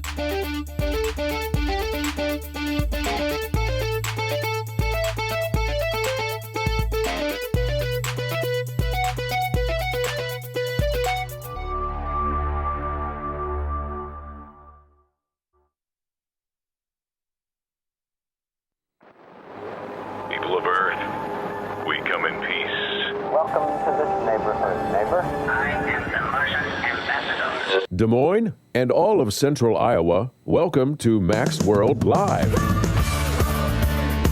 People of Earth, we come in peace. Welcome to this neighborhood, neighbor. I am the Martian ambassador. Des Moines and all of Central Iowa, welcome to Max World Live.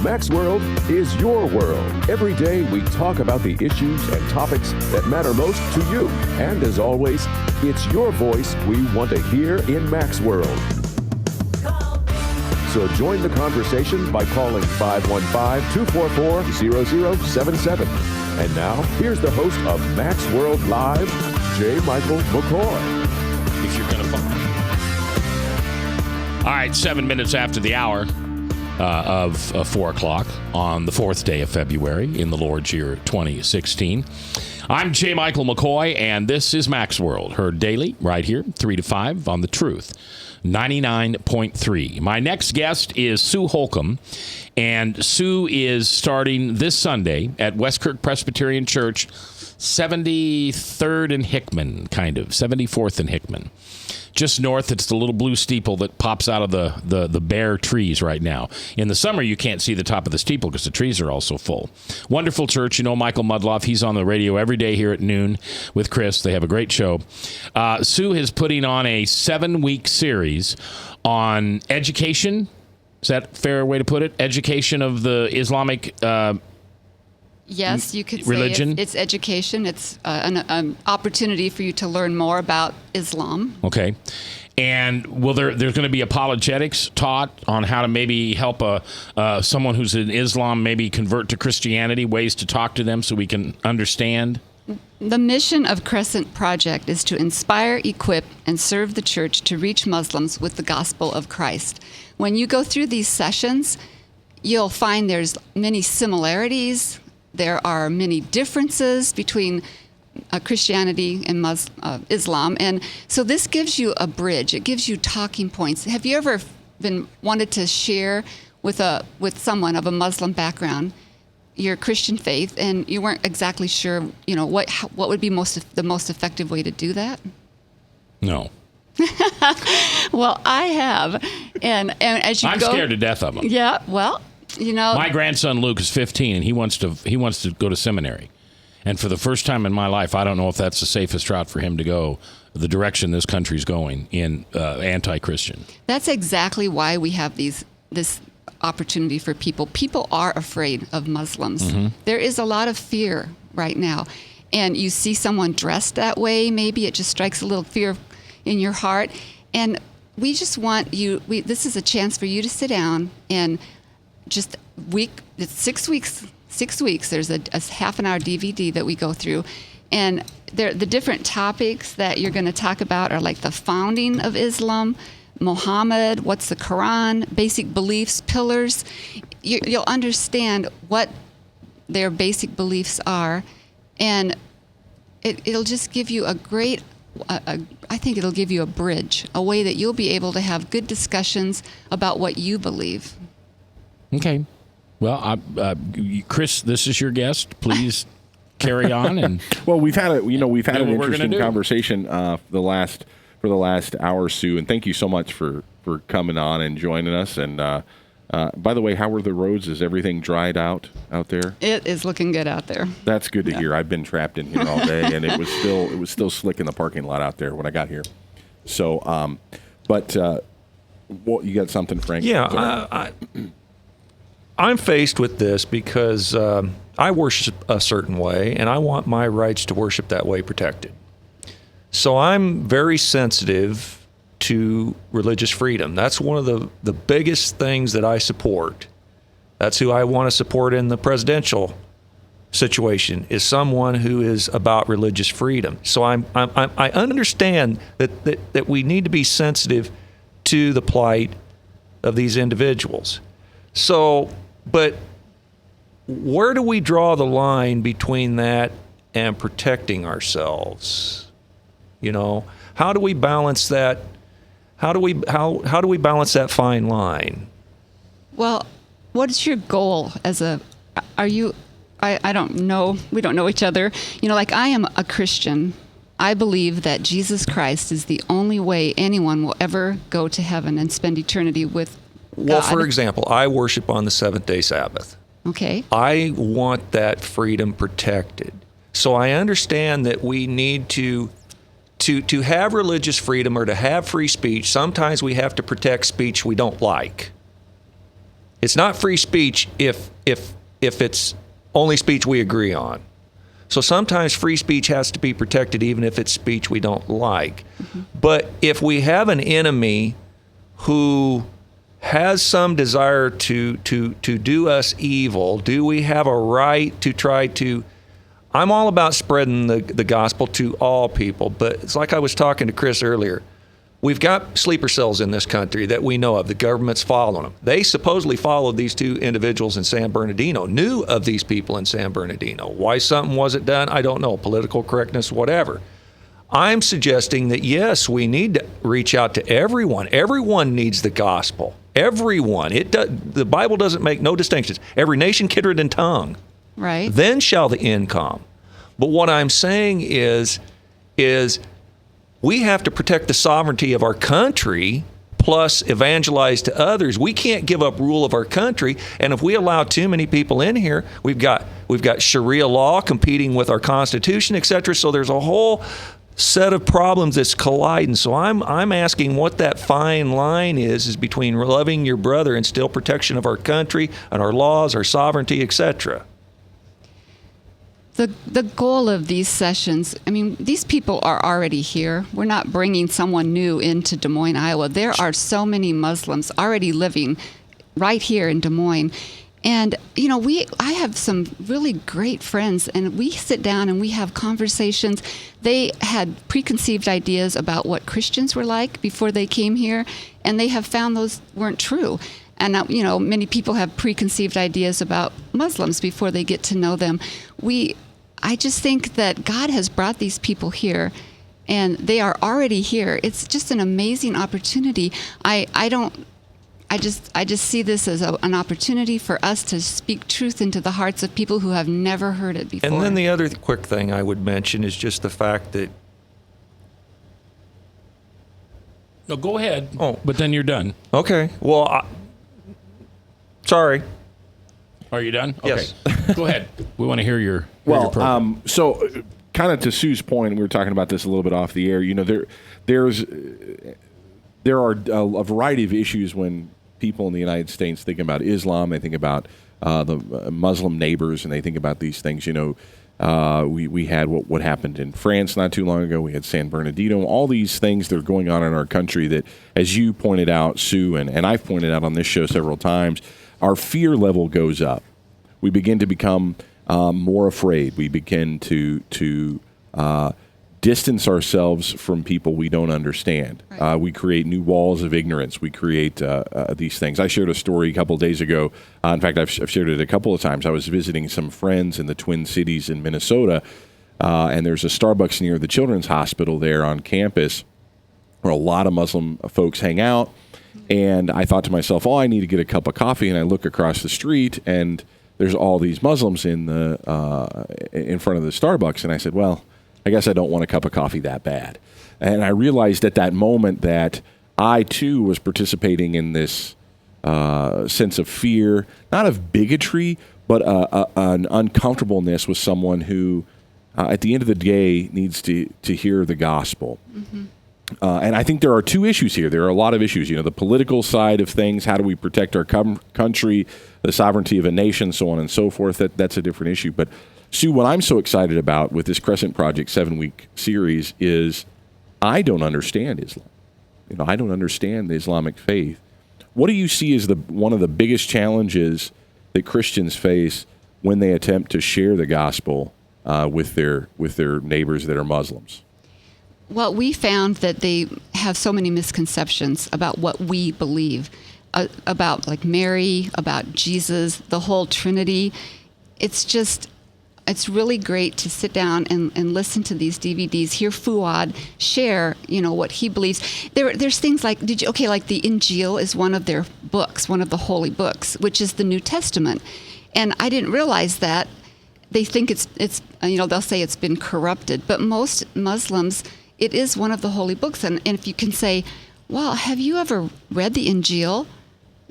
Max World is your world. Every day we talk about the issues and topics that matter most to you. And as always, it's your voice we want to hear in Max World. So join the conversation by calling 515-244-0077. And now, here's the host of Max World Live, J. Michael McCoy. If you're going to follow. All right, 7 minutes after the hour of 4 o'clock on the 4th day of February in the Lord's year 2016. I'm J. Michael McCoy, and this is Max World, heard daily right here, 3 to 5 on The Truth, 99.3. My next guest is Sue Holcomb, and Sue is starting this Sunday at Westkirk Presbyterian Church, 73rd and Hickman, 74th and Hickman. Just north, it's the little blue steeple that pops out of the bare trees right now. In the summer, you can't see the top of the steeple because the trees are all so full. Wonderful church. You know Michael Mudloff. He's on the radio every day here at noon with Chris. They have a great show. Sue is putting on a 7-week series on education. Is that a fair way to put it? Education of the Islamic Yes, you could religion? say it's education. It's an opportunity for you to learn more about Islam. Okay. And there's going to be apologetics taught on how to maybe help someone who's in Islam maybe convert to Christianity, ways to talk to them so we can understand? The mission of Crescent Project is to inspire, equip, and serve the church to reach Muslims with the gospel of Christ. When you go through these sessions, you'll find there's many similarities. There are many differences between Christianity and Islam. And so this gives you a bridge. It gives you talking points. Have you ever wanted to share with someone of a Muslim background your Christian faith, and you weren't exactly sure, what would be the most effective way to do that? No. Well, I have. And as you I'm scared to death of them. Yeah, well, My grandson Luke is 15, and he wants to go to seminary. And for the first time in my life, I don't know if that's the safest route for him to go, the direction this country's going in anti-Christian. That's exactly why we have this opportunity for people. People are afraid of Muslims. Mm-hmm. There is a lot of fear right now. And you see someone dressed that way, maybe it just strikes a little fear in your heart. And we just want you, this is a chance for you to sit down and it's 6 weeks. 6 weeks. There's a half an hour DVD that we go through, and the different topics that you're going to talk about are like the founding of Islam, Muhammad, what's the Quran, basic beliefs, pillars. You'll understand what their basic beliefs are, and it'll just give you I think it'll give you a bridge, a way that you'll be able to have good discussions about what you believe. Okay. Well, Chris, this is your guest. Please carry on. And well, we've had an interesting conversation for the last hour, Sue, and thank you so much for coming on and joining us. And by the way, how are the roads? Is everything dried out there? It is looking good out there. That's good to hear. I've been trapped in here all day, and it was still slick in the parking lot out there when I got here. So, you got something, Frank? Yeah, I'm faced with this because I worship a certain way, and I want my rights to worship that way protected. So I'm very sensitive to religious freedom. That's one of the biggest things that I support. That's who I want to support in the presidential situation, is someone who is about religious freedom. So I understand that we need to be sensitive to the plight of these individuals. So, but where do we draw the line between that and protecting ourselves? How do we balance that How do we balance that fine line? Well, what's your goal I don't know. We don't know each other. Like I am a Christian. I believe that Jesus Christ is the only way anyone will ever go to heaven and spend eternity with God. Well, for example, I worship on the seventh-day Sabbath. Okay. I want that freedom protected. So I understand that we need to have religious freedom or to have free speech. Sometimes we have to protect speech we don't like. It's not free speech if it's only speech we agree on. So sometimes free speech has to be protected even if it's speech we don't like. Mm-hmm. But if we have an enemy who has some desire to do us evil, do we have a right to try to... I'm all about spreading the gospel to all people, but it's like I was talking to Chris earlier. We've got sleeper cells in this country that we know of. The government's following them. They supposedly followed these two individuals in San Bernardino, knew of these people in San Bernardino. Why something wasn't done, I don't know. Political correctness, whatever. I'm suggesting that, yes, we need to reach out to everyone. Everyone needs the gospel. Everyone. The Bible doesn't make no distinctions. Every nation, kindred, and tongue. Right. Then shall the end come. But what I'm saying is we have to protect the sovereignty of our country plus evangelize to others. We can't give up rule of our country. And if we allow too many people in here, we've got Sharia law competing with our Constitution, et cetera. So there's a whole set of problems that's colliding. So I'm asking what that fine line is between loving your brother and still protection of our country and our laws, our sovereignty, et cetera. The goal of these sessions, these people are already here. We're not bringing someone new into Des Moines, Iowa. There are so many Muslims already living right here in Des Moines. And, I have some really great friends, and we sit down and we have conversations. They had preconceived ideas about what Christians were like before they came here, and they have found those weren't true. And, many people have preconceived ideas about Muslims before they get to know them. I just think that God has brought these people here, and they are already here. It's just an amazing opportunity. I just see this as an opportunity for us to speak truth into the hearts of people who have never heard it before. And then the other quick thing I would mention is just the fact that... No, go ahead. Oh. But then you're done. Okay. Well, sorry. Are you done? Yes. Okay. Go ahead. We want to hear your program. So kind of to Sue's point, and we were talking about this a little bit off the air, there are a variety of issues when people in the United States think about Islam, they think about the Muslim neighbors, and they think about these things. We had what happened in France not too long ago. We had San Bernardino. All these things that are going on in our country that, as you pointed out, Sue, and I've pointed out on this show several times, our fear level goes up. We begin to become more afraid. We begin to distance ourselves from people we don't understand. Right. We create new walls of ignorance. We create these things. I shared a story a couple of days ago. In fact, I've shared it a couple of times. I was visiting some friends in the Twin Cities in Minnesota, and there's a Starbucks near the Children's Hospital there on campus where a lot of Muslim folks hang out. And I thought to myself, I need to get a cup of coffee. And I look across the street, and there's all these Muslims in front of the Starbucks. And I said, well, I guess I don't want a cup of coffee that bad. And I realized at that moment that I, too, was participating in this sense of fear, not of bigotry, but an uncomfortableness with someone who, at the end of the day, needs to hear the gospel. Mm-hmm. And I think there are two issues here. There are a lot of issues. The political side of things, how do we protect our country, the sovereignty of a nation, so on and so forth. That's a different issue. But, Sue, what I'm so excited about with this Crescent Project 7-week series is I don't understand Islam. I don't understand the Islamic faith. What do you see as one of the biggest challenges that Christians face when they attempt to share the gospel with their neighbors that are Muslims? Well, we found that they have so many misconceptions about what we believe, about like Mary, about Jesus, the whole Trinity. It's just, it's really great to sit down and listen to these DVDs, hear Fuad share, what he believes. There's things like, like the Injil is one of their books, one of the holy books, which is the New Testament. And I didn't realize that. They think it's they'll say it's been corrupted, but most Muslims, it is one of the holy books. And if you can say, well, have you ever read the Injil?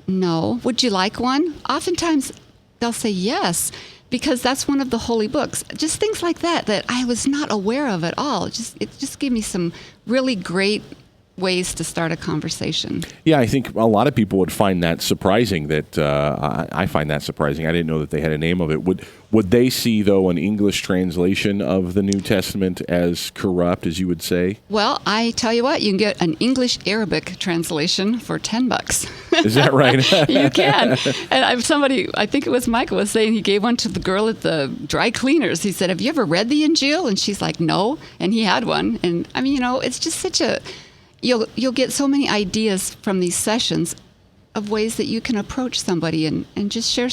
No. Would you like one? Oftentimes they'll say yes, because that's one of the holy books. Just things like that I was not aware of at all. It just gave me some really great ways to start a conversation. Yeah, I think a lot of people would find that surprising. I find that surprising. I didn't know that they had a name of it. Would they see, though, an English translation of the New Testament as corrupt, as you would say? Well, I tell you what, you can get an English-Arabic translation for $10. Is that right? You can. And I think it was Michael, was saying he gave one to the girl at the dry cleaners. He said, have you ever read the Injil? And she's like, no. And he had one. And I mean, it's just such a... You'll get so many ideas from these sessions of ways that you can approach somebody and just share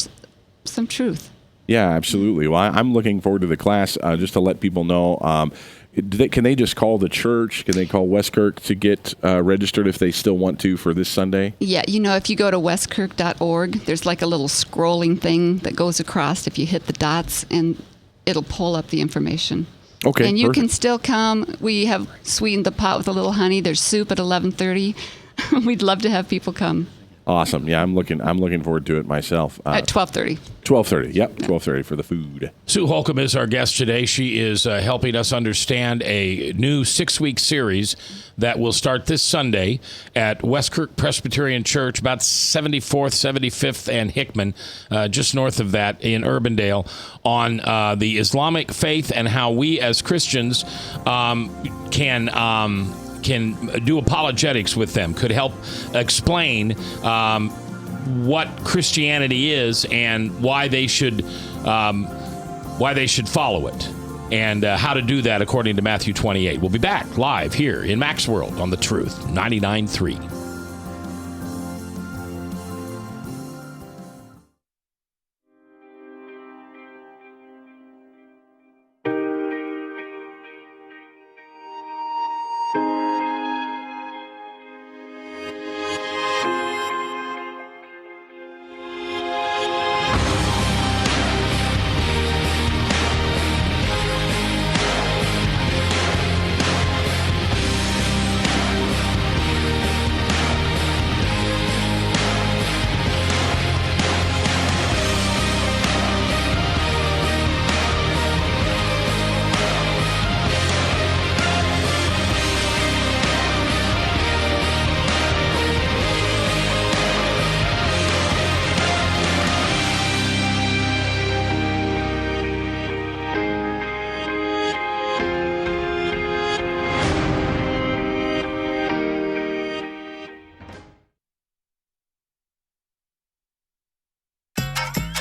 some truth. Yeah, absolutely. Well, I'm looking forward to the class. Just to let people know, can they just call the church? Can they call Westkirk to get registered if they still want to for this Sunday? Yeah, if you go to westkirk.org, there's like a little scrolling thing that goes across. If you hit the dots, and it'll pull up the information. Okay, and you perfect. can still come. We have sweetened the pot with a little honey. There's soup at 11:30. We'd love to have people come. Awesome. Yeah, I'm looking forward to it myself. At 12:30. 12:30. Yep, 12:30 for the food. Sue Holcomb is our guest today. She is helping us understand a new 6-week series that will start this Sunday at Westkirk Presbyterian Church, about 74th, 75th, and Hickman, just north of that in Urbandale, on the Islamic faith and how we as Christians can do apologetics with them, could help explain what Christianity is and why they should follow it, and how to do that according to Matthew 28. We'll be back live here in Mac's World on The Truth 99.3.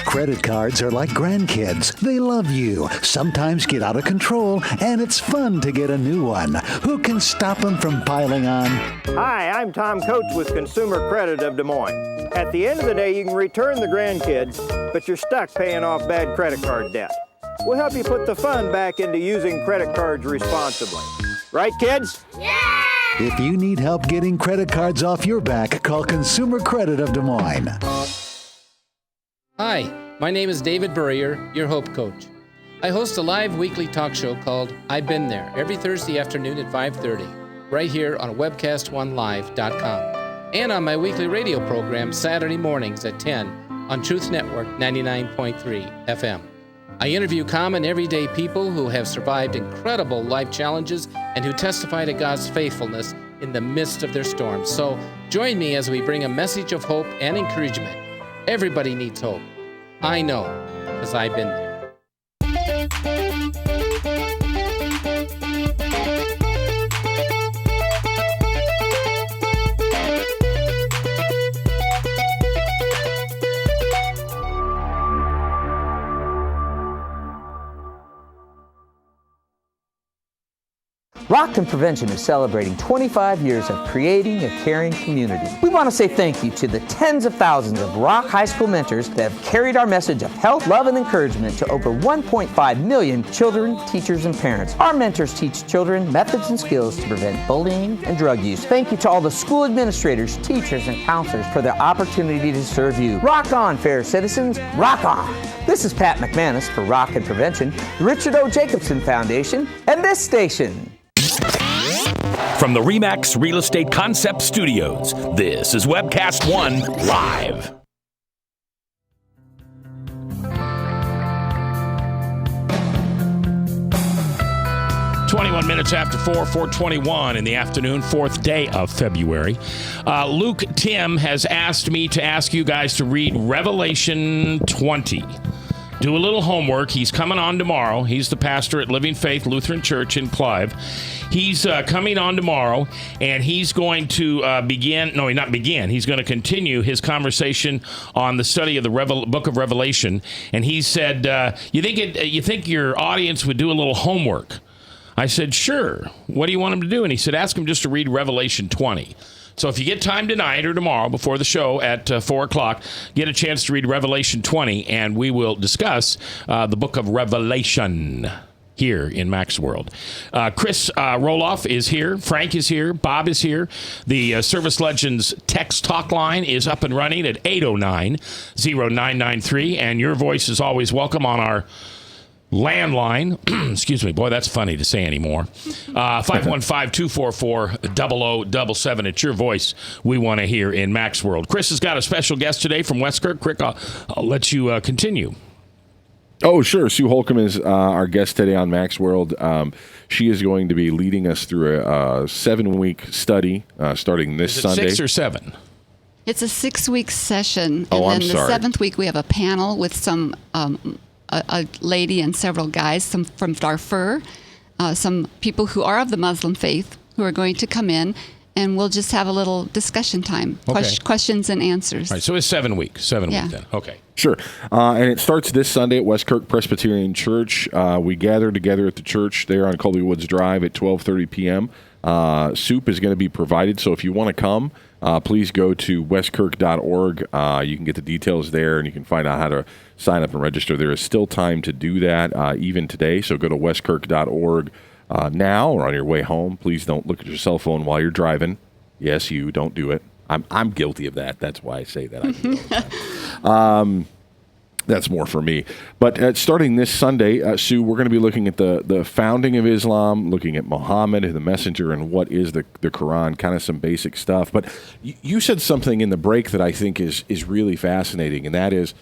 Credit cards are like grandkids. They love you, sometimes get out of control, and it's fun to get a new one. Who can stop them from piling on? Hi, I'm Tom Coates with Consumer Credit of Des Moines. At the end of the day, you can return the grandkids, but you're stuck paying off bad credit card debt. We'll help you put the fun back into using credit cards responsibly. Right, kids? Yeah! If you need help getting credit cards off your back, call Consumer Credit of Des Moines. Hi, my name is David Burrier, your Hope Coach. I host a live weekly talk show called I've Been There every Thursday afternoon at 5:30, right here on webcast1live.com, and on my weekly radio program Saturday mornings at 10 on Truth Network 99.3 FM. I interview common everyday people who have survived incredible life challenges and who testify to God's faithfulness in the midst of their storms. So join me as we bring a message of hope and encouragement. Everybody needs hope. I know, because I've been there. Rockton Prevention is celebrating 25 years of creating a caring community. We want to say thank you to the tens of thousands of Rock High School mentors that have carried our message of health, love, and encouragement to over 1.5 million children, teachers, and parents. Our mentors teach children methods and skills to prevent bullying and drug use. Thank you to all the school administrators, teachers, and counselors for the opportunity to serve you. Rock on, fair citizens, rock on! This is Pat McManus for Rockton Prevention, the Richard O. Jacobson Foundation, and this station. From the RE/MAX Real Estate Concept Studios, this is Webcast One Live. Minutes after 4:21 in the afternoon, 4th day of February. Luke Tim has asked me to ask you guys to read Revelation 20. Do a little homework. He's coming on tomorrow. He's the pastor at Living Faith Lutheran Church in Clive. He's coming on tomorrow, and he's going to he's going to continue his conversation on the study of the book of Revelation. And he said, you think your audience would do a little homework? I said, sure. What do you want him to do? And he said, ask him just to read Revelation 20. So if you get time tonight or tomorrow before the show at 4 o'clock, get a chance to read Revelation 20, and we will discuss the book of Revelation here in Mac's World. Chris Roloff is here. Frank is here. Bob is here. The Service Legends text talk line is up and running at 809-0993, and your voice is always welcome on our landline. Excuse me. Boy, that's funny to say anymore. 515-244-0077. It's your voice we want to hear in Mac's World. Chris has got a special guest today from Westkirk. Crick, I'll let you continue. Oh, sure. Sue Holcomb is our guest today on Mac's World. She is going to be leading us through a 7-week study starting this Sunday. 6 or 7? It's a 6-week session. Oh, and then I'm sorry. The 7th week we have a panel with some a lady and several guys, some from Darfur, some people who are of the Muslim faith who are going to come in, and we'll just have a little discussion time, questions and answers. All right, so it's 7 weeks. 7 weeks then. Okay. Sure. And it starts this Sunday at Westkirk Presbyterian Church. We gather together at the church there on Colby Woods Drive at 12:30 p.m. Soup is going to be provided, so if you want to come, please go to westkirk.org. You can get the details there, and you can find out how to sign up and register. There is still time to do that, even today, so go to westkirk.org now or on your way home. Please don't look at your cell phone while you're driving. Yes, you don't do it. I'm guilty of that. That's why I say that. That's more for me. But starting this Sunday, Sue, we're going to be looking at the founding of Islam, looking at Muhammad, the messenger, and what is the Quran, kind of some basic stuff. But you said something in the break that I think is really fascinating, and that is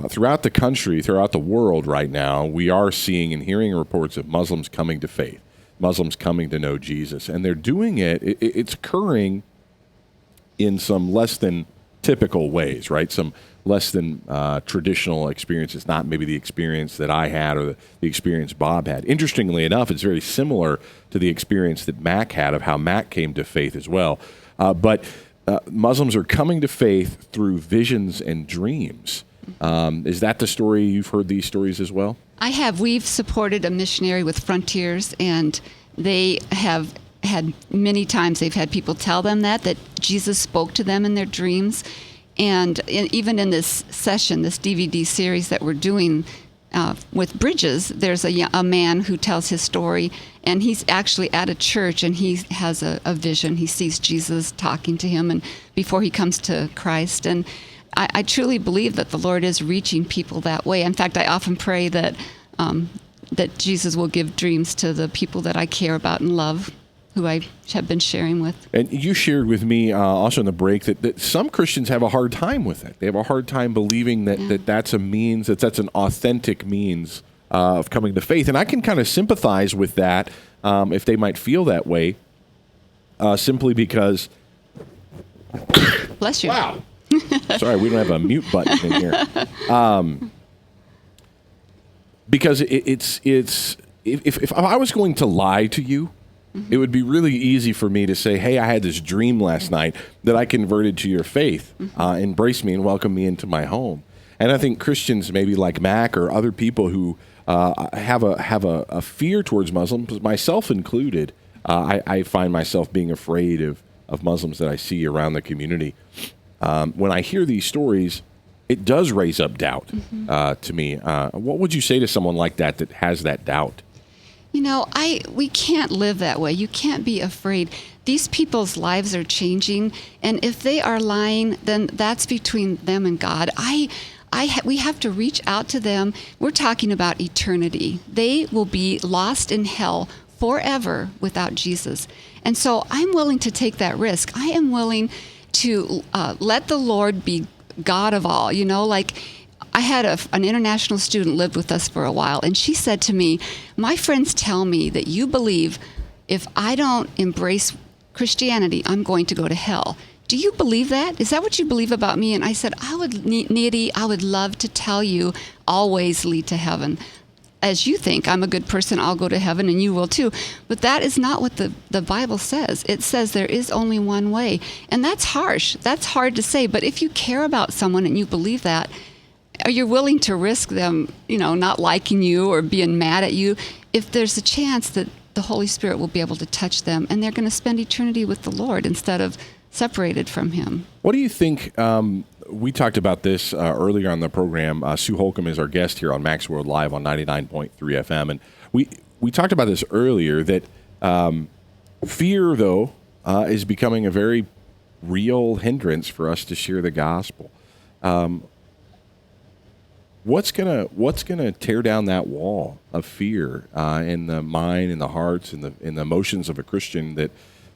throughout the country, throughout the world right now, we are seeing and hearing reports of Muslims coming to faith, Muslims coming to know Jesus. And they're doing it's occurring in some less than typical ways, right? Some less than traditional experiences, not maybe the experience that I had or the experience Bob had. Interestingly enough, it's very similar to the experience that Mac had of how Mac came to faith as well. But Muslims are coming to faith through visions and dreams. Is that the story? You've heard these stories as well? I have. We've supported a missionary with Frontiers, and they have had many times they've had people tell them that Jesus spoke to them in their dreams. And even in this session, this DVD series that we're doing with Bridges, there's a man who tells his story, and he's actually at a church, and he has a vision. He sees Jesus talking to him, and before he comes to Christ. And I truly believe that the Lord is reaching people that way. In fact, I often pray that that Jesus will give dreams to the people that I care about and love, who I have been sharing with. And you shared with me also in the break that some Christians have a hard time with it. They have a hard time believing that that's a means, that's an authentic means of coming to faith. And I can kind of sympathize with that if they might feel that way, simply because... Bless you. Wow. Sorry, we don't have a mute button in here. Because if I was going to lie to you, it would be really easy for me to say, hey, I had this dream last night that I converted to your faith. Embrace me and welcome me into my home. And I think Christians, maybe like Mac or other people who have a fear towards Muslims, myself included, I find myself being afraid of Muslims that I see around the community. When I hear these stories, it does raise up doubt to me. What would you say to someone like that has that doubt? We can't live that way. You can't be afraid. These people's lives are changing, and if they are lying, then that's between them and God. We have to reach out to them. We're talking about eternity. They will be lost in hell forever without Jesus. And so I'm willing to take that risk. I am willing to let the Lord be God of all. I had an international student lived with us for a while, and she said to me, my friends tell me that you believe if I don't embrace Christianity, I'm going to go to hell. Do you believe that? Is that what you believe about me? And I said, I would love to tell you always lead to heaven. As you think I'm a good person, I'll go to heaven and you will too. But that is not what the Bible says. It says there is only one way. And that's harsh. That's hard to say. But if you care about someone and you believe that, are you willing to risk them, not liking you or being mad at you, if there's a chance that the Holy Spirit will be able to touch them and they're going to spend eternity with the Lord instead of separated from Him? What do you think? We talked about this earlier on the program. Sue Holcomb is our guest here on Max World Live on 99.3 FM. And we talked about this earlier, that fear, though, is becoming a very real hindrance for us to share the gospel. What's gonna tear down that wall of fear in the mind, in the hearts, in the emotions of a Christian that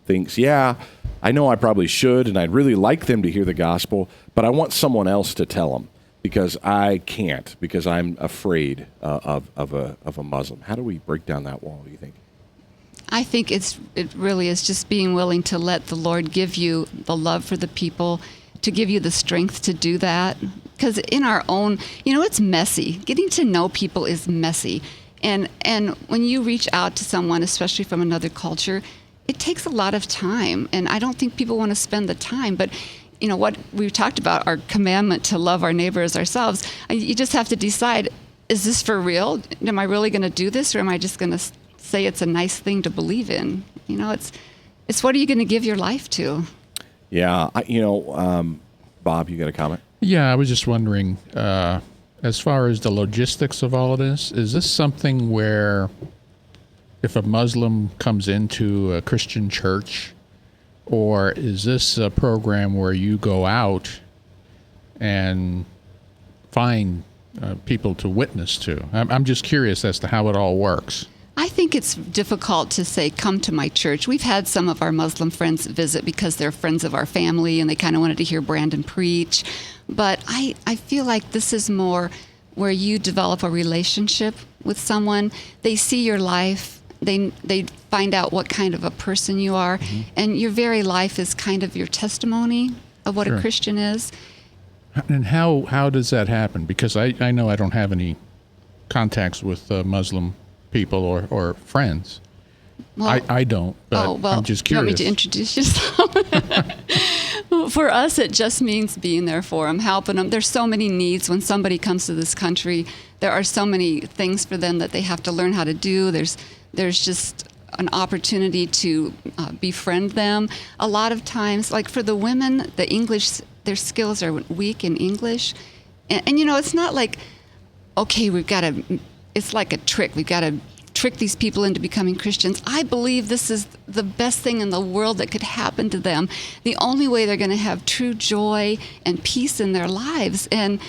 thinks, yeah, I know I probably should, and I'd really like them to hear the gospel, but I want someone else to tell them because I can't, because I'm afraid of a Muslim. How do we break down that wall, do you think? I think it really is just being willing to let the Lord give you the love for the people, to give you the strength to do that. Because in our own, it's messy. Getting to know people is messy. And when you reach out to someone, especially from another culture, it takes a lot of time. And I don't think people want to spend the time. But, what we've talked about, our commandment to love our neighbor as ourselves, you just have to decide, is this for real? Am I really going to do this? Or am I just going to say it's a nice thing to believe in? It's what are you going to give your life to? Yeah. Bob, you got a comment? Yeah, I was just wondering, as far as the logistics of all of this, is this something where if a Muslim comes into a Christian church, or is this a program where you go out and find people to witness to? I'm just curious as to how it all works. I think it's difficult to say, come to my church. We've had some of our Muslim friends visit because they're friends of our family and they kind of wanted to hear Brandon preach. But I feel like this is more where you develop a relationship with someone. They see your life. They find out what kind of a person you are. Mm-hmm. And your very life is kind of your testimony of what a Christian is. And how does that happen? Because I know I don't have any contacts with Muslim people or friends. Well, I don't, but I'm just curious. You want me to introduce yourself? For us, it just means being there for them, helping them. There's so many needs when somebody comes to this country. There are so many things for them that they have to learn how to do. There's just an opportunity to befriend them. A lot of times, like for the women, the English, their skills are weak in English. And it's not like, okay, it's like a trick. We've got to trick these people into becoming Christians. I believe this is the best thing in the world that could happen to them. The only way they're going to have true joy and peace in their lives. And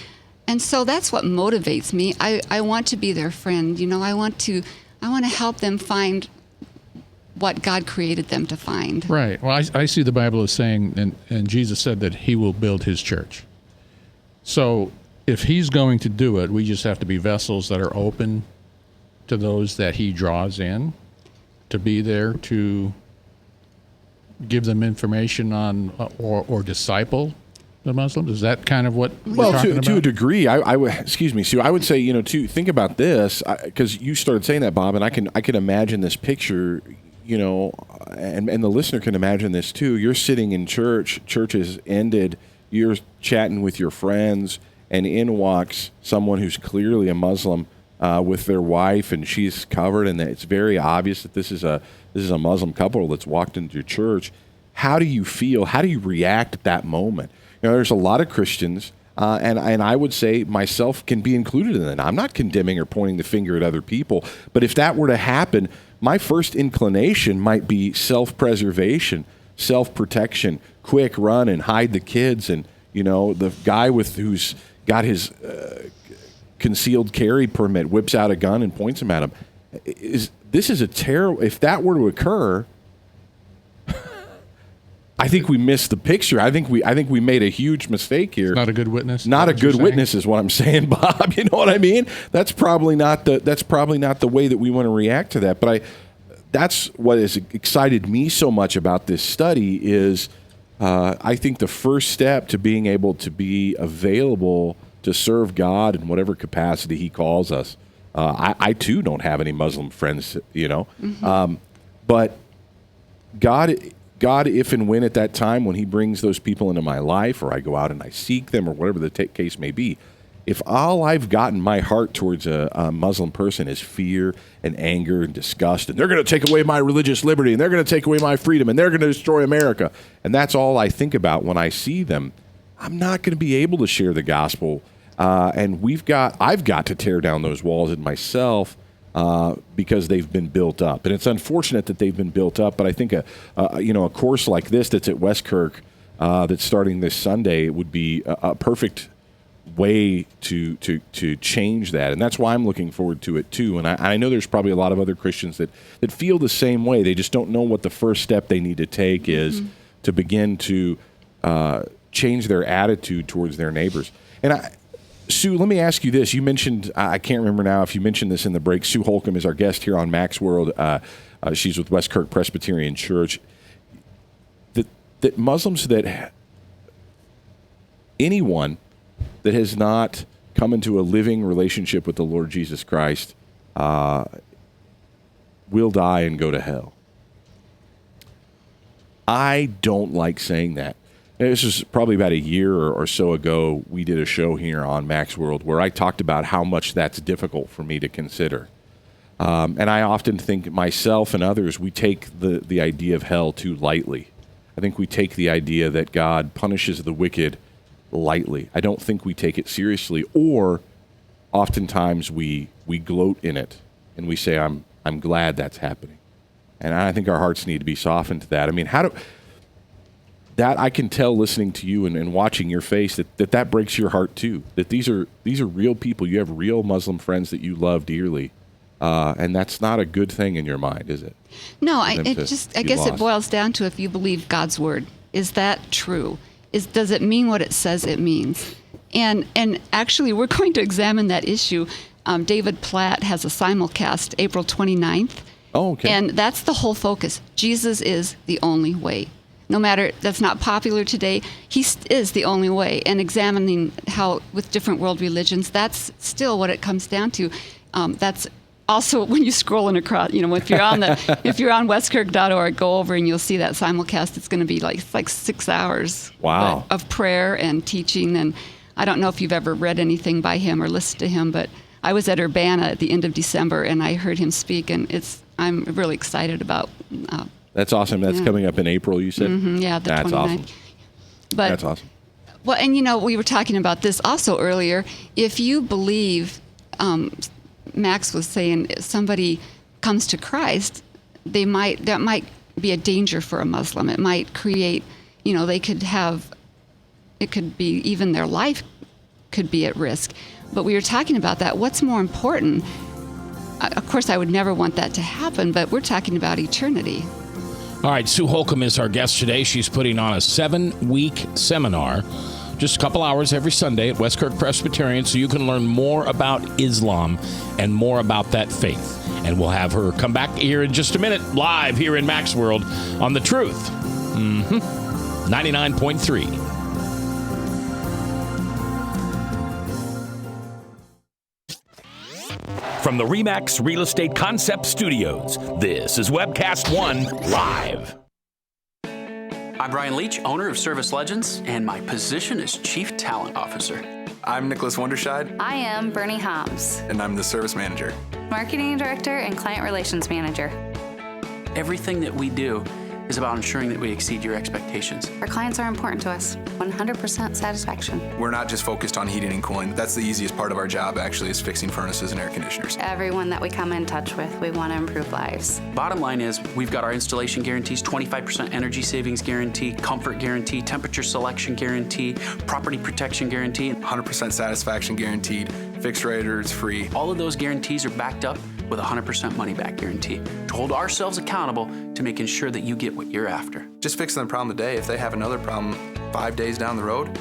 so that's what motivates me. I want to be their friend. I want to help them find what God created them to find. Right. Well, I see the Bible as saying, and Jesus said that He will build His church. So if He's going to do it, we just have to be vessels that are open to those that He draws in, to be there to give them information on or disciple the Muslims. Is that kind of what we're talking about? To a degree, excuse me, Sue. I would say, to think about this, because you started saying that, Bob, and I can imagine this picture, and the listener can imagine this too. You're sitting in church. Church has ended. You're chatting with your friends, and in walks someone who's clearly a Muslim, with their wife, and she's covered, and it's very obvious that this is a Muslim couple that's walked into church. How do you feel? How do you react at that moment? There's a lot of Christians, and I would say myself can be included in that. I'm not condemning or pointing the finger at other people, but if that were to happen, my first inclination might be self-preservation, self-protection, quick run and hide the kids, and the guy who's got his concealed carry permit whips out a gun and points him at him. This is a terrible. If that were to occur, I think we missed the picture. I think we made a huge mistake here. It's not a good witness. Not a good witness is what I'm saying, Bob. You know what I mean? That's probably not the way that we want to react to that. But that's what has excited me so much about this study is I think the first step to being able to be available to serve God in whatever capacity He calls us. I too don't have any Muslim friends, but God, if and when at that time when He brings those people into my life, or I go out and I seek them, or whatever the case may be, if all I've gotten my heart towards a Muslim person is fear and anger and disgust, and they're going to take away my religious liberty, and they're going to take away my freedom, and they're going to destroy America, and that's all I think about when I see them, I'm not going to be able to share the gospel. And I've got to tear down those walls in myself. Because they've been built up, and it's unfortunate that they've been built up. But I think a course like this that's at Westkirk that's starting this Sunday would be a perfect way to change that, and that's why I'm looking forward to it too. And I know there's probably a lot of other Christians that feel the same way. They just don't know what the first step they need to take is to begin to change their attitude towards their neighbors. And Sue, let me ask you this. You mentioned, I can't remember now if you mentioned this in the break, Sue Holcomb is our guest here on Mac's World. She's with Westkirk Presbyterian Church. That Muslims, that anyone that has not come into a living relationship with the Lord Jesus Christ will die and go to hell. I don't like saying that. This was probably about a year or so ago. We did a show here on Mac's World where I talked about how much that's difficult for me to consider. And I often think myself and others, we take the idea of hell too lightly. I think we take the idea that God punishes the wicked lightly. I don't think we take it seriously, or oftentimes we gloat in it and we say, I'm glad that's happening. And I think our hearts need to be softened to that. I mean, that I can tell listening to you and watching your face that breaks your heart too. That these are real people. You have real Muslim friends that you love dearly, and that's not a good thing in your mind, is it? No, I guess it boils down to if you believe God's word. Is that true? Does it mean what it says it means? And actually, we're going to examine that issue. David Platt has a simulcast April 29th. Oh, okay. And that's the whole focus. Jesus is the only way. No matter, that's not popular today, He is the only way. And examining how, with different world religions, that's still what it comes down to. That's also when you scrolling across, if you're on westkirk.org, go over and you'll see that simulcast. It's going to be like 6 hours. Wow. Of prayer and teaching. And I don't know if you've ever read anything by him or listened to him, but I was at Urbana at the end of December and I heard him speak, and I'm really excited about. That's awesome. That's coming up in April, you said? Mm-hmm, yeah, that's 29th. Awesome. But, that's awesome. Well, and we were talking about this also earlier. If you believe, Max was saying, somebody comes to Christ, that might be a danger for a Muslim. It might create, it could be even their life could be at risk. But we were talking about that. What's more important? Of course, I would never want that to happen, but we're talking about eternity. All right, Sue Holcomb is our guest today. She's putting on a 7-week seminar, just a couple hours every Sunday at Westkirk Presbyterian, so you can learn more about Islam and more about that faith. And we'll have her come back here in just a minute, live here in Mac's World on The Truth. 99.3. From the RE/MAX Real Estate Concept Studios, this is Webcast One Live. I'm Brian Leach, owner of Service Legends, and my position is Chief Talent Officer. I'm Nicholas Wonderscheid. I am Bernie Hobbs. And I'm the service manager. Marketing director and client relations manager. Everything that we do is about ensuring that we exceed your expectations. Our clients are important to us. 100% satisfaction. We're not just focused on heating and cooling. That's the easiest part of our job, actually, is fixing furnaces and air conditioners. Everyone that we come in touch with, we want to improve lives. Bottom line is, we've got our installation guarantees, 25% energy savings guarantee, comfort guarantee, temperature selection guarantee, property protection guarantee. 100% satisfaction guaranteed. Fixed rate or it's free. All of those guarantees are backed up with a 100% money-back guarantee to hold ourselves accountable to making sure that you get what you're after. Just fixing the problem today. If they have another problem 5 days down the road,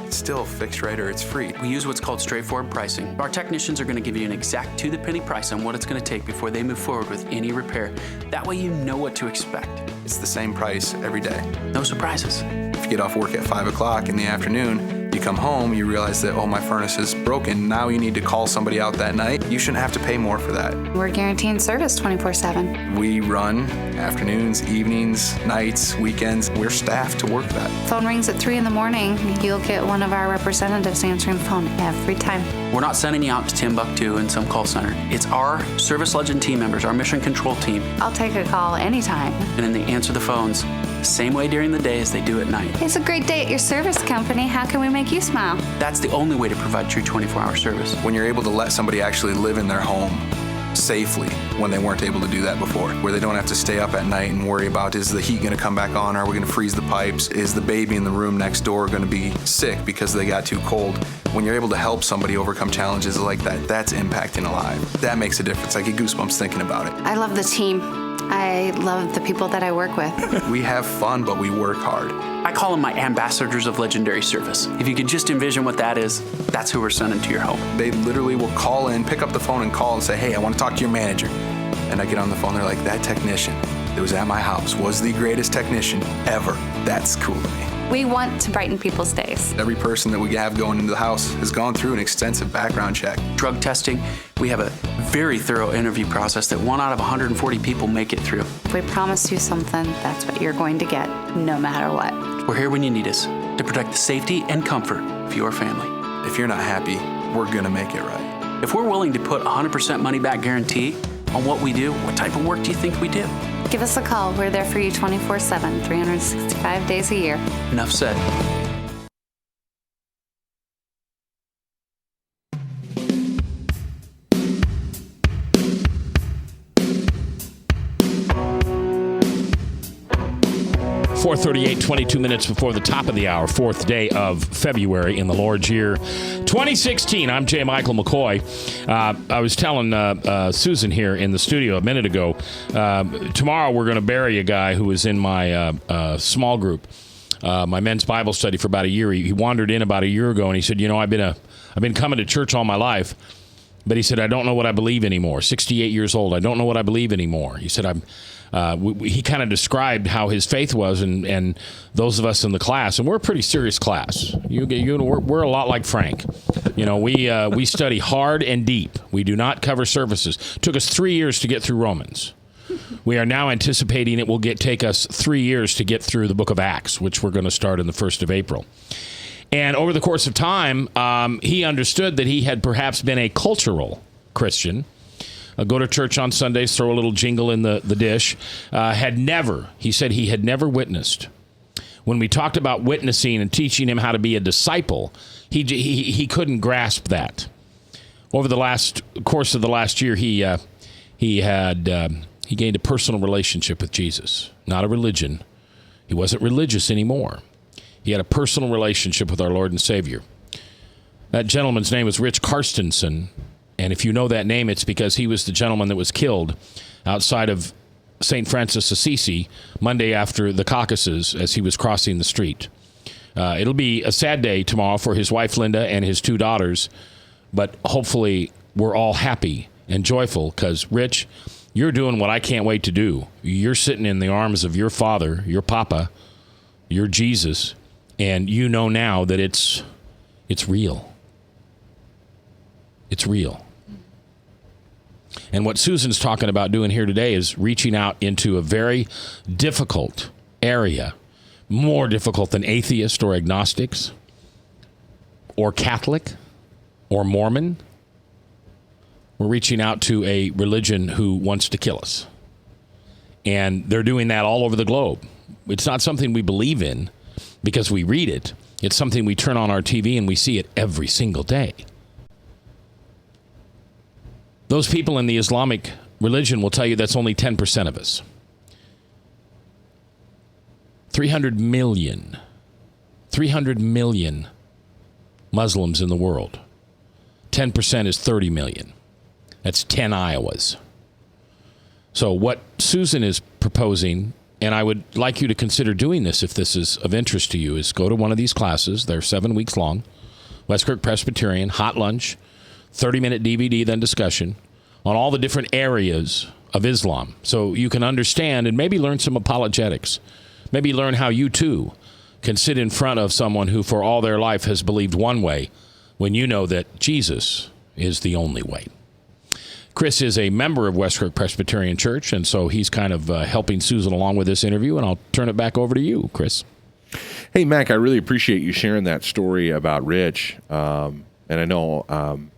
it's still fixed rate or it's free. We use what's called straightforward pricing. Our technicians are going to give you an exact to-the-penny price on what it's going to take before they move forward with any repair. That way you know what to expect. It's the same price every day. No surprises. If you get off work at 5 o'clock in the afternoon, you come home, you realize that, oh, my furnace is broken. Now you need to call somebody out that night. You shouldn't have to pay more for that. We're guaranteeing service 24/7. We run afternoons, evenings, nights, weekends. We're staffed to work that. Phone rings at 3 in the morning. You'll get one of our representatives answering the phone every time. We're not sending you out to Timbuktu in some call center. It's our Service Legend team members, our mission control team. I'll take a call anytime. And then they answer the phones the same way during the day as they do at night. It's a great day at your service company. How can we make you smile? That's the only way to provide true 24-hour service. When you're able to let somebody actually live in their home safely when they weren't able to do that before, where they don't have to stay up at night and worry about, is the heat going to come back on? Are we going to freeze the pipes? Is the baby in the room next door going to be sick because they got too cold? When you're able to help somebody overcome challenges like that, that's impacting a life. That makes a difference. I get goosebumps thinking about it. I love the team. I love the people that I work with. We have fun, but we work hard. I call them my ambassadors of legendary service. If you could just envision what that is, that's who we're sending to your home. They literally will call in, pick up the phone and call and say, hey, I want to talk to your manager. And I get on the phone, they're like, that technician that was at my house was the greatest technician ever. That's cool to me. We want to brighten people's days. Every person that we have going into the house has gone through an extensive background check. Drug testing, we have a very thorough interview process that 1 out of 140 people make it through. If we promise you something, that's what you're going to get, no matter what. We're here when you need us to protect the safety and comfort of your family. If you're not happy, we're going to make it right. If we're willing to put 100% money-back guarantee on what we do, what type of work do you think we do? Give us a call. We're there for you 24/7, 365 days a year. Enough said. .38, 22 minutes before the top of the hour, 4th day of February in the Lord's year 2016. I'm J. Michael McCoy. I was telling Susan here in the studio a minute ago, tomorrow we're going to bury a guy who was in my small group, my men's Bible study for about a year. He wandered in about a year ago, and he said, I've been coming to church all my life, but he said, I don't know what I believe anymore. 68 years old. I don't know what I believe anymore. He said, he kind of described how his faith was, and those of us in the class, and we're a pretty serious class. We're a lot like Frank. We study hard and deep. We do not cover surfaces. It took us 3 years to get through Romans. We are now anticipating it will take us 3 years to get through the book of Acts, which we're going to start in the 1st of April. And over the course of time, he understood that he had perhaps been a cultural Christian. Go to church on Sundays, throw a little jingle in the dish. He said he had never witnessed. When we talked about witnessing and teaching him how to be a disciple, he couldn't grasp that. Over the course of the last year, he gained a personal relationship with Jesus, not a religion. He wasn't religious anymore. He had a personal relationship with our Lord and Savior. That gentleman's name was Rich Karstensen. And if you know that name, it's because he was the gentleman that was killed outside of St. Francis Assisi Monday after the caucuses as he was crossing the street. It'll be a sad day tomorrow for his wife, Linda, and his 2 daughters. But hopefully we're all happy and joyful because, Rich, you're doing what I can't wait to do. You're sitting in the arms of your Father, your Papa, your Jesus, and you know now that it's real. It's real. And what Susan's talking about doing here today is reaching out into a very difficult area, more difficult than atheist or agnostics or Catholic. or Mormon. We're reaching out to a religion who wants to kill us. And they're doing that all over the globe. It's not something we believe in because we read it. It's something we turn on our TV and we see it every single day. Those people in the Islamic religion will tell you that's only 10% of us. 300 million Muslims in the world. 10% is 30 million. That's 10 Iowas. So what Susan is proposing, and I would like you to consider doing this if this is of interest to you, is go to one of these classes. They're 7 weeks long. Westkirk Presbyterian, hot lunch, 30-minute DVD, then discussion on all the different areas of Islam. So you can understand and maybe learn some apologetics. Maybe learn how you, too, can sit in front of someone who for all their life has believed one way when you know that Jesus is the only way. Chris is a member of Westkirk Presbyterian Church, and so he's kind of helping Susan along with this interview, and I'll turn it back over to you, Chris. Hey, Mac, I really appreciate you sharing that story about Rich, and I know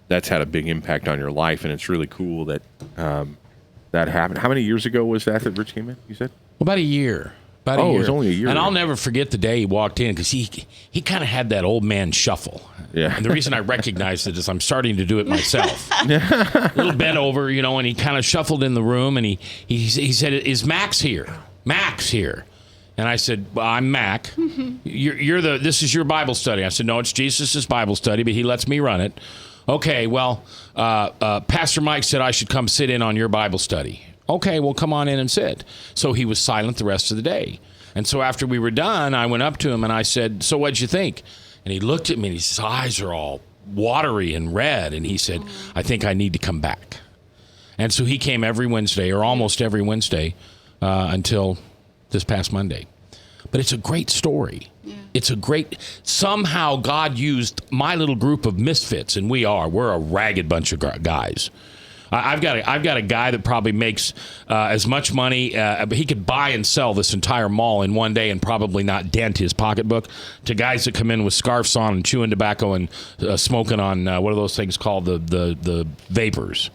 that's had a big impact on your life, and it's really cool that that happened. How many years ago was that Rich came in, you said? About a year. It was only a year. And I'll never forget the day he walked in because he kind of had that old man shuffle. Yeah. And the reason I recognized it is I'm starting to do it myself. A little bent over, and he kind of shuffled in the room, and he said, "Is Max here? Max here?" And I said, "Well, I'm Mac. This is your Bible study." I said, "No, it's Jesus' Bible study, but he lets me run it." "Okay, well, Pastor Mike said I should come sit in on your Bible study." "Okay, well, come on in and sit." So he was silent the rest of the day. And so after we were done, I went up to him and I said, "So what'd you think?" And he looked at me and his eyes are all watery and red. And he said, "I think I need to come back." And so he came every Wednesday or almost every Wednesday until this past Monday. But it's a great story. Yeah. Somehow God used my little group of misfits, and we're a ragged bunch of guys. I've got a guy that probably makes as much money, but he could buy and sell this entire mall in one day and probably not dent his pocketbook, to guys that come in with scarves on and chewing tobacco and smoking on what are those things called, the vapors.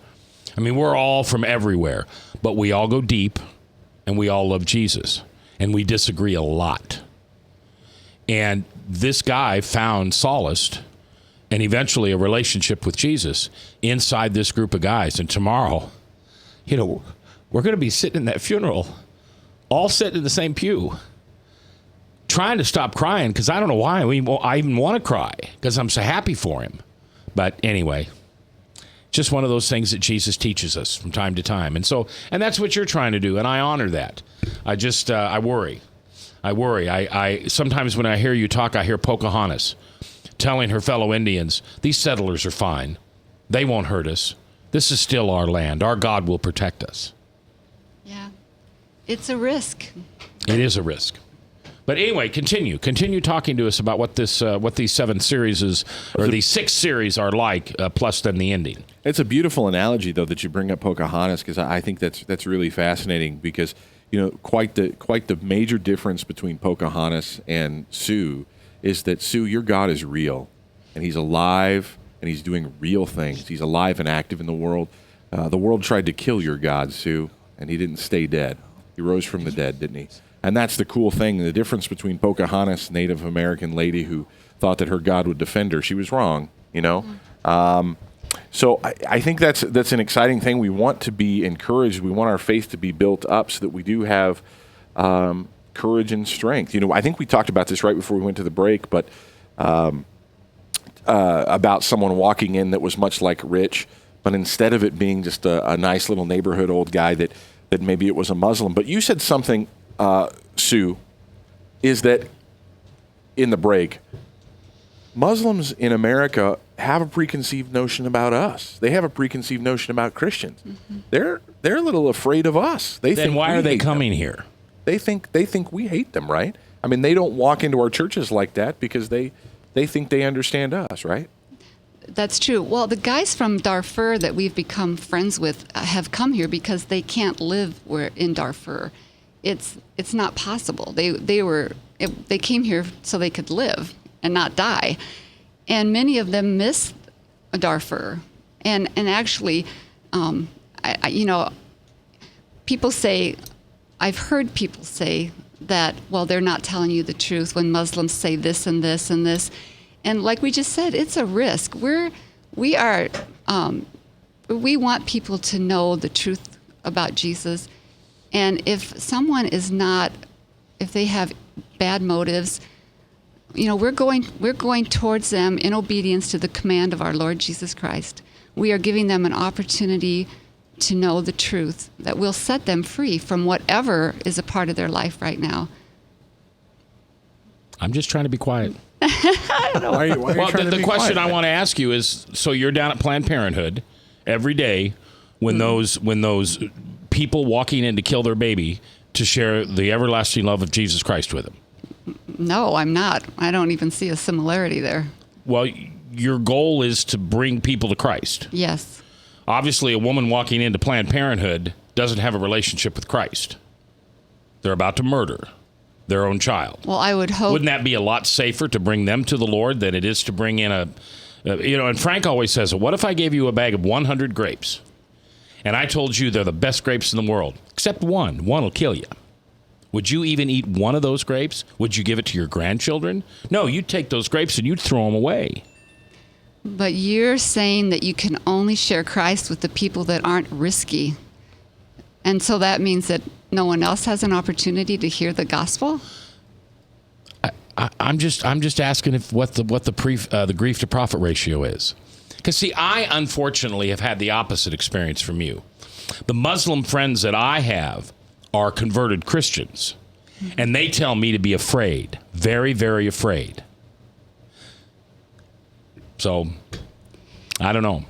I mean, we're all from everywhere, but we all go deep, and we all love Jesus, and we disagree a lot. And this guy found solace and eventually a relationship with Jesus inside this group of guys. And tomorrow, we're going to be sitting in that funeral, all sitting in the same pew, trying to stop crying because I don't know why. I even want to cry because I'm so happy for him. But anyway, just one of those things that Jesus teaches us from time to time. And that's what you're trying to do, and I honor that. I worry. I sometimes when I hear you talk, I hear Pocahontas telling her fellow Indians, "These settlers are fine. They won't hurt us. This is still our land. Our God will protect us." Yeah. It's a risk. It is a risk. But anyway, continue talking to us about what these 7 series is, or these 6 series are like, plus then the ending. It's a beautiful analogy, though, that you bring up Pocahontas, because I think that's really fascinating, because quite the major difference between Pocahontas and Sue is that, Sue, your God is real, and he's alive, and he's doing real things. He's alive and active in the world. The world tried to kill your God, Sue, and he didn't stay dead. He rose from the dead, didn't he? And that's the cool thing, the difference between Pocahontas, Native American lady who thought that her God would defend her. She was wrong, So I think that's an exciting thing. We want to be encouraged. We want our faith to be built up so that we do have courage and strength. I think we talked about this right before we went to the break, but about someone walking in that was much like Rich, but instead of it being just a nice little neighborhood old guy, that maybe it was a Muslim. But you said something, Sue, is that in the break, Muslims in America have a preconceived notion about us. They have a preconceived notion about Christians. Mm-hmm. They're a little afraid of us. Then why are they coming here? They think we hate them, right? I mean, they don't walk into our churches like that because they think they understand us, right? That's true. Well, the guys from Darfur that we've become friends with have come here because they can't live in Darfur. It's not possible. They came here so they could live and not die. And many of them miss Darfur. And actually, people say, I've heard people say that, well, they're not telling you the truth when Muslims say this and this and this. And like we just said, it's a risk. We want people to know the truth about Jesus. And if someone if they have bad motives, we're going towards them in obedience to the command of our Lord Jesus Christ. We are giving them an opportunity to know the truth that will set them free from whatever is a part of their life right now. I'm just trying to be quiet. I don't know. Why are you trying to be question quiet? I want to ask you is, so you're down at Planned Parenthood every day when those people walking in to kill their baby to share the everlasting love of Jesus Christ with them? No, I'm not. I don't even see a similarity there. Well, your goal is to bring people to Christ. Yes. Obviously, a woman walking into Planned Parenthood doesn't have a relationship with Christ. They're about to murder their own child. Well, I would hope. Wouldn't that be a lot safer to bring them to the Lord than it is to bring in and Frank always says, what if I gave you a bag of 100 grapes and I told you they're the best grapes in the world, except one will kill you? Would you even eat one of those grapes? Would you give it to your grandchildren? No, you'd take those grapes and you'd throw them away. But you're saying that you can only share Christ with the people that aren't risky. And so that means that no one else has an opportunity to hear the gospel? I'm just asking what the grief to profit ratio is. Because see, I unfortunately have had the opposite experience from you. The Muslim friends that I have are converted Christians, and they tell me to be afraid, very, very afraid. So, I don't know.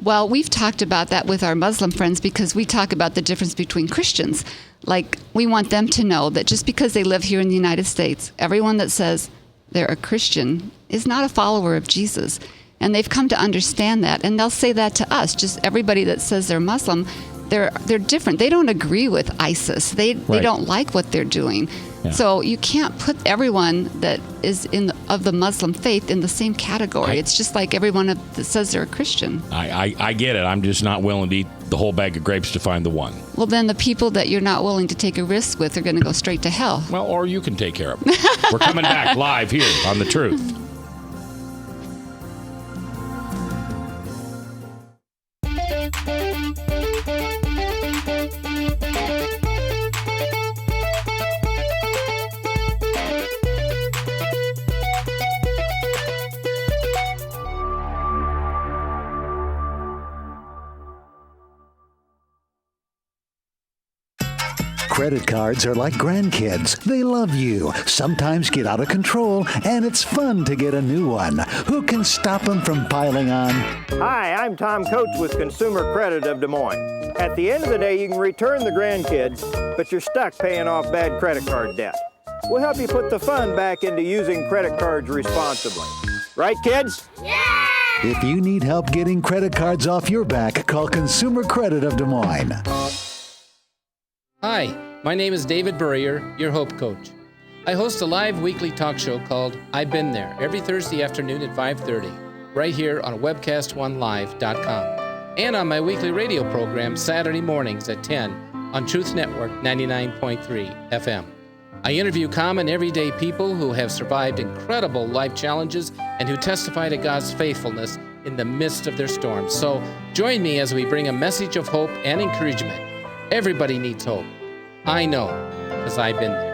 Well, we've talked about that with our Muslim friends because we talk about the difference between Christians. Like, we want them to know that just because they live here in the United States, everyone that says they're a Christian is not a follower of Jesus. And they've come to understand that. And they'll say that to us. Just everybody that says they're Muslim, they're different. They don't agree with ISIS. They don't like what they're doing. Yeah. So you can't put everyone that is of the Muslim faith in the same category. It's just like everyone that says they're a Christian. I get it. I'm just not willing to eat the whole bag of grapes to find the one. Well, then the people that you're not willing to take a risk with are going to go straight to hell. Well, or you can take care of them. We're coming back live here on The Truth. Credit cards are like grandkids. They love you, sometimes get out of control, and it's fun to get a new one. Who can stop them from piling on? Hi, I'm Tom Coates with Consumer Credit of Des Moines. At the end of the day, you can return the grandkids, but you're stuck paying off bad credit card debt. We'll help you put the fun back into using credit cards responsibly. Right, kids? Yeah! If you need help getting credit cards off your back, call Consumer Credit of Des Moines. Hi, my name is David Burrier, your Hope Coach. I host a live weekly talk show called I've Been There every Thursday afternoon at 5:30, right here on webcast1live.com, and on my weekly radio program Saturday mornings at 10 on Truth Network 99.3 FM. I interview common everyday people who have survived incredible life challenges and who testify to God's faithfulness in the midst of their storms. So join me as we bring a message of hope and encouragement. Everybody needs hope. I know, because I've been there.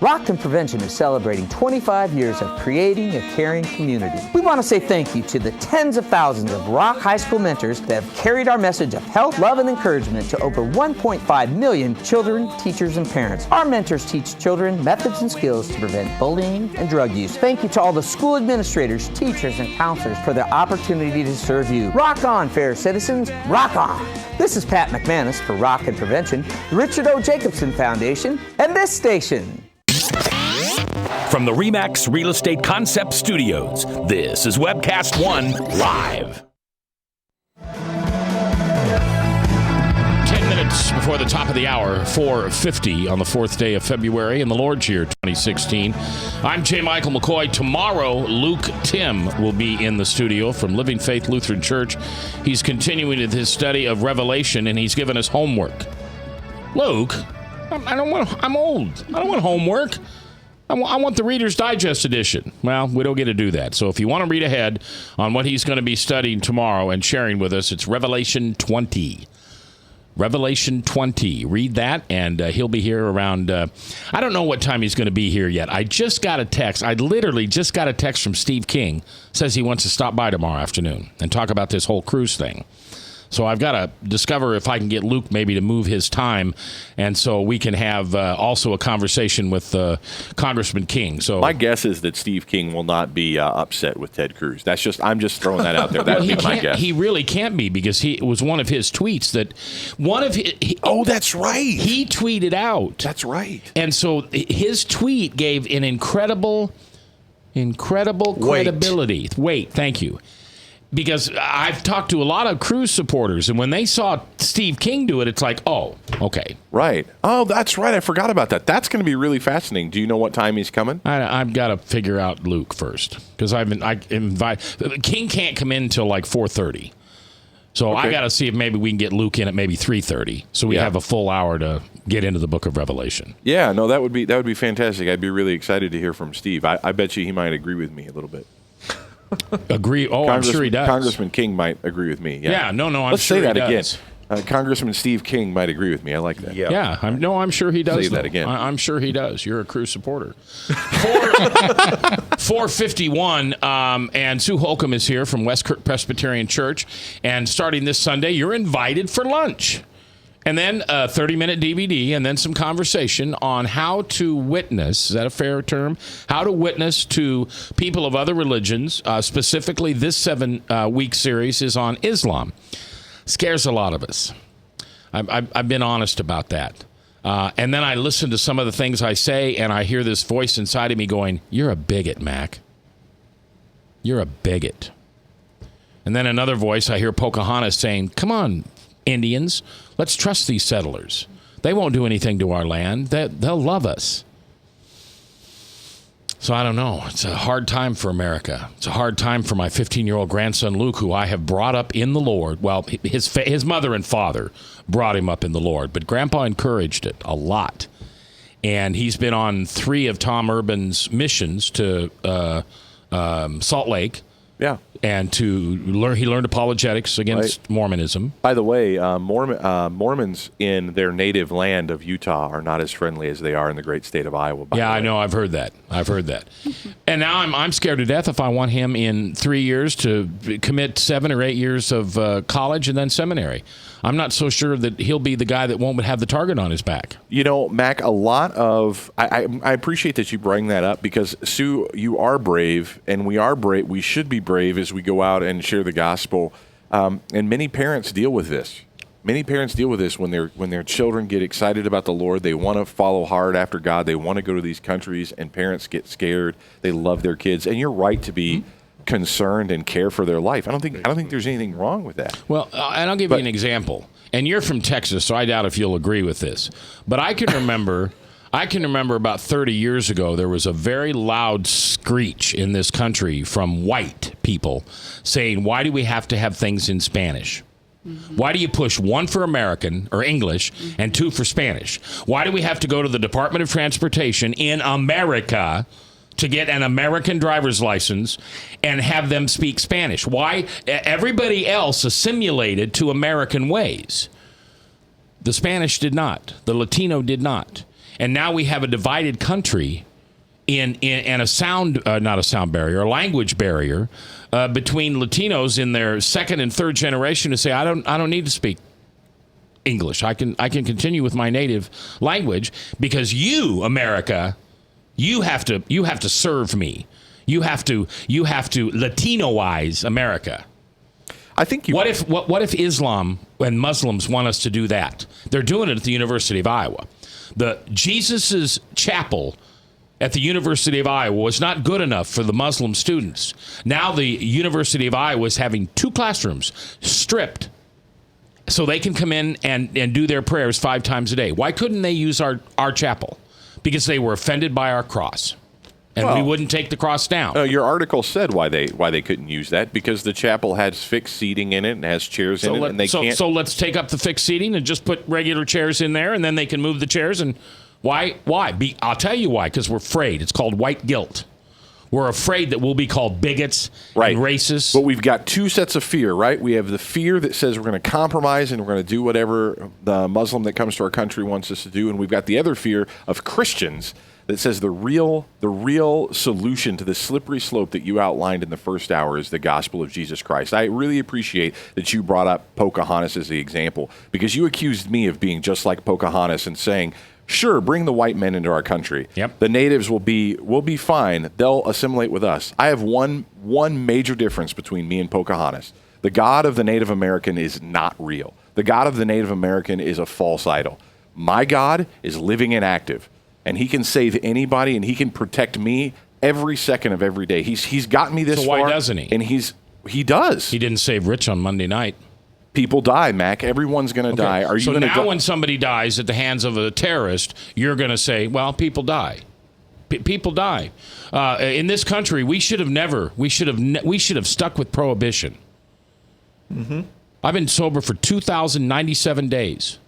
Rockton Prevention is celebrating 25 years of creating a caring community. We want to say thank you to the tens of thousands of Rock High School mentors that have carried our message of health, love, and encouragement to over 1.5 million children, teachers, and parents. Our mentors teach children methods and skills to prevent bullying and drug use. Thank you to all the school administrators, teachers, and counselors for their opportunity to serve you. Rock on, fair citizens. Rock on. This is Pat McManus for Rockton Prevention, the Richard O. Jacobson Foundation, and this station. From the RE/MAX Real Estate Concept Studios, this is Webcast One Live. 10 minutes before the top of the hour, 4:50 on the 4th day of February in the Lord's year 2016. I'm J. Michael McCoy. Tomorrow, Luke Tim will be in the studio from Living Faith Lutheran Church. He's continuing with his study of Revelation, and he's given us homework. Luke, I'm old. I don't want homework. I want the Reader's Digest edition. Well, we don't get to do that. So if you want to read ahead on what he's going to be studying tomorrow and sharing with us, it's Revelation 20. Revelation 20. Read that, and he'll be here around, I don't know what time he's going to be here yet. I just got a text. I literally just got a text from Steve King. Says he wants to stop by tomorrow afternoon and talk about this whole cruise thing. So I've got to discover if I can get Luke maybe to move his time, and so we can have also a conversation with Congressman King. So my guess is that Steve King will not be upset with Ted Cruz. I'm just throwing that out there. That would be my guess. He really can't be, because it was one of his tweets that that's right. He tweeted out. That's right. And so his tweet gave an incredible credibility. Wait, thank you. Because I've talked to a lot of Cruz supporters, and when they saw Steve King do it, it's like, oh, okay. Right. Oh, that's right. I forgot about that. That's going to be really fascinating. Do you know what time he's coming? I've got to figure out Luke first, because King can't come in until like 4:30. So okay. I got to see if maybe we can get Luke in at maybe 3:30, so we have a full hour to get into the book of Revelation. Yeah, no, that would be fantastic. I'd be really excited to hear from Steve. I bet you he might agree with me a little bit. Agree? Oh, I'm sure he does. Congressman King might agree with me. Yeah, no, I'm Let's sure he does. Let's say that again. Congressman Steve King might agree with me. I like that. Yeah, I'm sure he does. Say that again. I'm sure he does. You're a Cruz supporter. 4:51, and Sue Holcomb is here from Westkirk Presbyterian Church, and starting this Sunday, you're invited for lunch. And then a 30-minute DVD, and then some conversation on how to witness. Is that a fair term? How to witness to people of other religions. Specifically, this 7-week series is on Islam. Scares a lot of us. I've been honest about that. And then I listen to some of the things I say, and I hear this voice inside of me going, "You're a bigot, Mac. You're a bigot." And then another voice, I hear Pocahontas saying, "Come on, Indians, let's trust these settlers. They won't do anything to our land. They'll love us." So I don't know. It's a hard time for America. It's a hard time for my 15-year-old grandson, Luke, who I have brought up in the Lord. Well, his mother and father brought him up in the Lord, but Grandpa encouraged it a lot. And he's been on 3 of Tom Urban's missions to Salt Lake. Yeah. And he learned apologetics against Mormonism. By the way, Mormons in their native land of Utah are not as friendly as they are in the great state of Iowa. I know. I've heard that. And now I'm scared to death if I want him in 3 years to commit 7 or 8 years of college and then seminary. I'm not so sure that he'll be the guy that won't have the target on his back. You know, Mac, a lot of I appreciate that you bring that up, because Sue, you are brave, and we are brave. We should be brave as we go out and share the gospel. And many parents deal with this. Many parents deal with this when their children get excited about the Lord. They want to follow hard after God. They want to go to these countries, and parents get scared. They love their kids, and you're right to be concerned and care for their life. I don't think there's anything wrong with that. Well, and I'll give you an example. And you're from Texas, so I doubt if you'll agree with this. But I can remember about 30 years ago, there was a very loud screech in this country from white people saying, "Why do we have to have things in Spanish? Why do you push 1 for American or English and 2 for Spanish? Why do we have to go to the Department of Transportation in America to get an American driver's license and have them speak Spanish? Why? Everybody else assimilated to American ways. The Spanish did not. The Latino did not. And now we have a divided country in a a language barrier between Latinos in their 2nd and 3rd generation to say, I don't need to speak English. I can continue with my native language, because you, America, you have to serve me. You have to Latinoize America. I think What if Islam and Muslims want us to do that? They're doing it at the University of Iowa. The Jesus's chapel at the University of Iowa was not good enough for the Muslim students. Now the University of Iowa is having 2 classrooms stripped so they can come in and do their prayers 5 times a day. Why couldn't they use our chapel? Because they were offended by our cross. And we wouldn't take the cross down. Your article said why they couldn't use that, because the chapel has fixed seating in it and has chairs in it, and they can't. So let's take up the fixed seating and just put regular chairs in there, and then they can move the chairs. And why? I'll tell you why. Because we're afraid. It's called white guilt. We're afraid that we'll be called bigots and racist. But we've got two sets of fear, right? We have the fear that says we're going to compromise and we're going to do whatever the Muslim that comes to our country wants us to do, and we've got the other fear of Christians that says the real solution to the slippery slope that you outlined in the first hour is the gospel of Jesus Christ. I really appreciate that you brought up Pocahontas as the example, because you accused me of being just like Pocahontas and saying, sure, bring the white men into our country. Yep. The natives will be fine. They'll assimilate with us. I have one major difference between me and Pocahontas. The God of the Native American is not real. The God of the Native American is a false idol. My God is living and active, and he can save anybody, and he can protect me every second of every day. He's gotten me this far. So why doesn't he? And he does. He didn't save Rich on Monday night. People die, Mac. Everyone's going to die. Are you going to now when somebody dies at the hands of a terrorist, you're going to say, well, people die. People die. In this country, we should have stuck with prohibition. Mm-hmm. I've been sober for 2,097 days,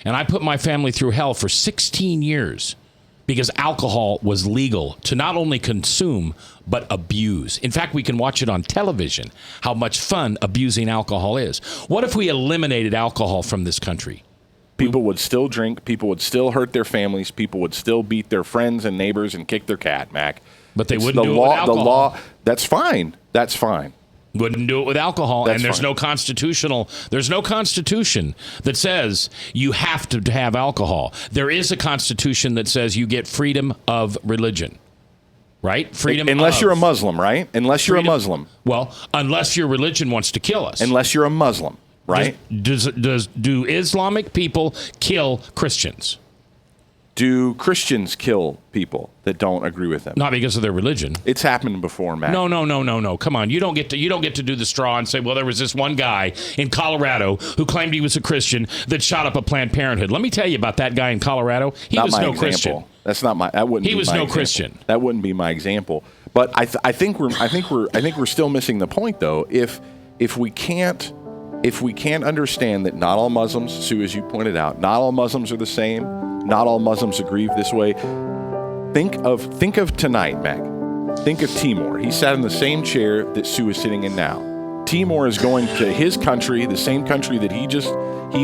and I put my family through hell for 16 years because alcohol was legal to not only consume, but abuse. In fact, we can watch it on television, how much fun abusing alcohol is. What if we eliminated alcohol from this country? People would still drink. People would still hurt their families. People would still beat their friends and neighbors and kick their cat, Mac. But they wouldn't do it with alcohol. The law, that's fine. That's fine. Wouldn't do it with alcohol. That's and there's fine. no constitution that says you have to have alcohol. There is a constitution that says you get freedom of religion. Right? Unless you're a Muslim, right? Unless you're a Muslim. Well, unless your religion wants to kill us. Unless you're a Muslim, right? Do Islamic people kill Christians? Do Christians kill people that don't agree with them? Not because of their religion. It's happened before, Matt. No. Come on. You don't get to do the straw and say, well, there was this one guy in Colorado who claimed he was a Christian that shot up a Planned Parenthood. Let me tell you about that guy in Colorado. He was no Christian. That's not my. That wouldn't. He be was my no example. Christian. That wouldn't be my example. But I think we're still missing the point, though. If we can't understand that not all Muslims, Sue, as you pointed out, not all Muslims are the same. Not all Muslims agree this way. Think of tonight, Mac. Think of Timur. He sat in the same chair that Sue is sitting in now. Timur is going to his country, the same country that he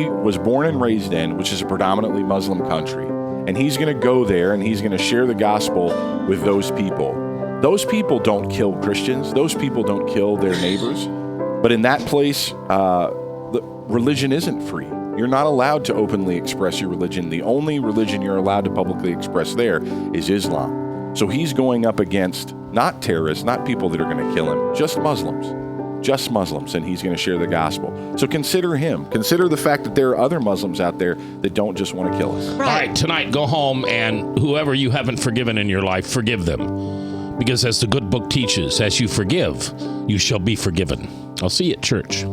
was born and raised in, which is a predominantly Muslim country. And he's going to go there and he's going to share the gospel with those people. Those people don't kill Christians. Those people don't kill their neighbors. But in that place, the religion isn't free. You're not allowed to openly express your religion. The only religion you're allowed to publicly express there is Islam. So he's going up against not terrorists, not people that are going to kill him, just Muslims, and he's going to share the gospel. So consider him. Consider the fact that there are other Muslims out there that don't just want to kill us. Right. All right, tonight, go home and whoever you haven't forgiven in your life, forgive them. Because as the good book teaches, as you forgive, you shall be forgiven. I'll see you at church.